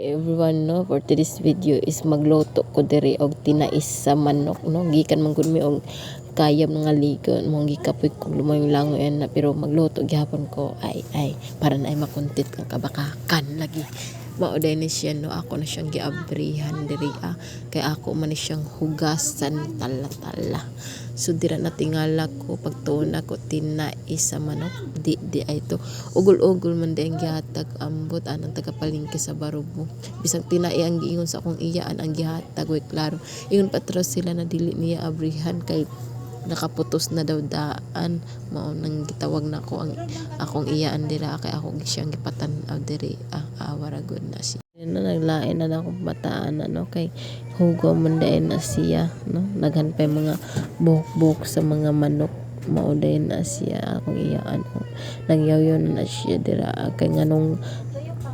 Everyone, no, for today's video is magluto ko diri og tinais sa manok, no, gikan man gud mi og kayam nga ligon mong gikapoy kog lumayong langoy na, pero magluto gihapon ko ay para na ay makuntit kang kabakakan lagi. Mao day ni siya, no, ako na siyang giabrihan diri kay ako man ni siyang hugasan tala-tala. So dira na tingala ko pagtuon ko tinais sa manok di ay to ugol-ugol man day ang gihatag ambot anang tagapalingki sa Barubo. Bisang tinai ang giingon sa akong iyaan ang gihatag, way klaro ingon patros sila na dili niya abrihan kay nakaputos na daw daan. Mao nang gitawag na ko ang akong iyaan dira kay ako siyang gipatan-aw diri awara good na siya na naglain na akong bataan no, kay hugo man day na siya, no, naghanpay mga buhok-buhok sa mga manok. Mao day na siya akong iyaan, nagyaw na siya dira kay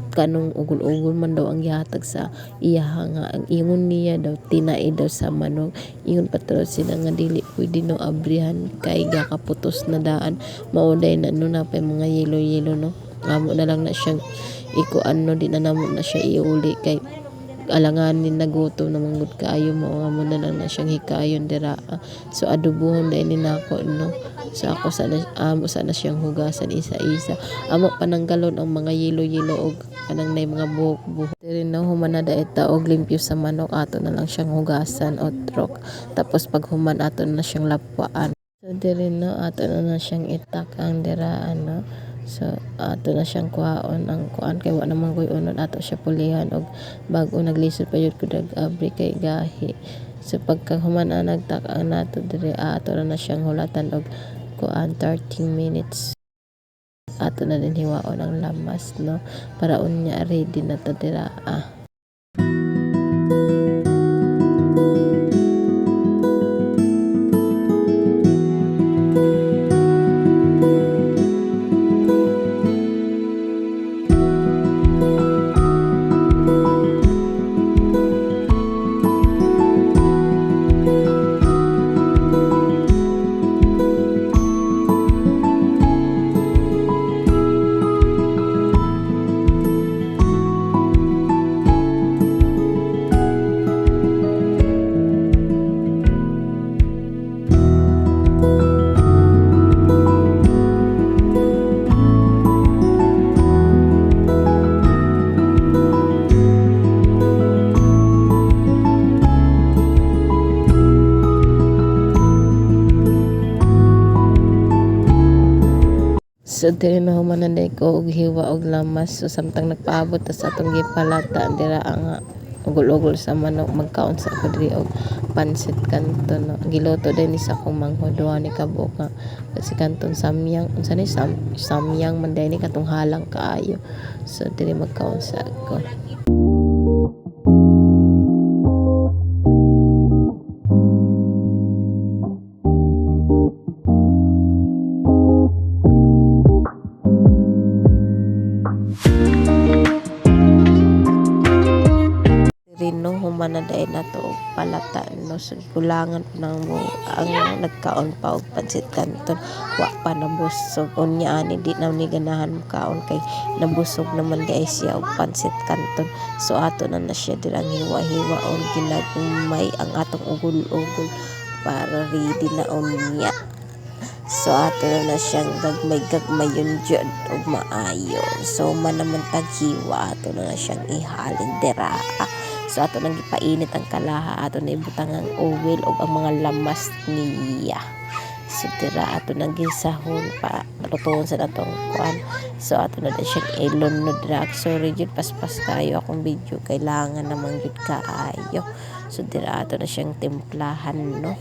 kanong ugol-ugol man daw ang gihatag sa iya nga ang ingon niya daw tinai daw sa manok. Ingon patro sila nga dili pwede no abrihan kay gakaputos na daan. Mauday na no na pa mga yelo no, amo na lang na siyang ikuan no, di na namo na siya iuli kay alanganin nagutom na manggod kaayo. Mo na lang na siyang hikayon dira. So adubuhon dai ni nako, no. So ako sana siyang hugasan isa-isa. Amo pananggalon ang mga yelo og kanang nay mga buhok diri no, humana da eta og limpyo sa manok ato na lang siyang hugasan o trok. Tapos pag human ato na siyang lapwaan. So diri no ato na siyang itak ang dira ano. So ato na siyang kuhaon ang kuan kay wa naman koy unod ato siya pulihan og bag-o naglisod pa yun ko abri kay gahi. So pagka human nagtak-ang nato diri ato na siyang hulatan og kuan 30 minutes. Ato na din hiwaon ang lamas, no, para unya ready na ta dira So diri na humananday ko og hiwa og lamas. So samtang nagpaabot ta sa atong gipalata dira ang ugol-ugol sa manok, magkaon sa ko diri og pansit kanton, no. Giluto din ni sa akong manghodwa ni kabuk nga kasi kanton samyang unsa ni samyang man day ni katong halang kaayo. So diri magkaon sa ko. No, humana day na to palata, no. So kulangan ng ang nagkaon pa og pansit kanton wa pa nabusog unya ani di na ni ganahan kaon kay nabusog naman guys siya og pansit kanton. So ato na siya dirang hiwa-hiwa og ginagmay ang atong ugol-ugol para ready na unya. So ato na siyang gagmay yun jud og maayo. So man naman taghiwa ato na siyang ihalin dira. So ato nang gipainit ang kalaha, ato na ibutang ang oil o ang mga lamas niya. So dira ato nang gisahon pa lutuon sa natong kuan. So ato na siyang ilon no dira. Sorry jud paspas kayo akong video, kailangan namang jud kaayo. So dira ato na siyang timplahan, no.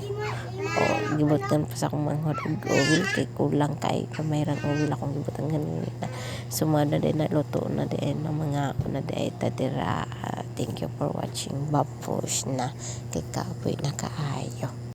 O gibutan pa sa akong manghod og oil kay kulang kay kamayran oil akong gibutan ganina. Sumada din na luto na din ng mga na din dira. Thank you for watching. Babush na kay kapoy na kaayo.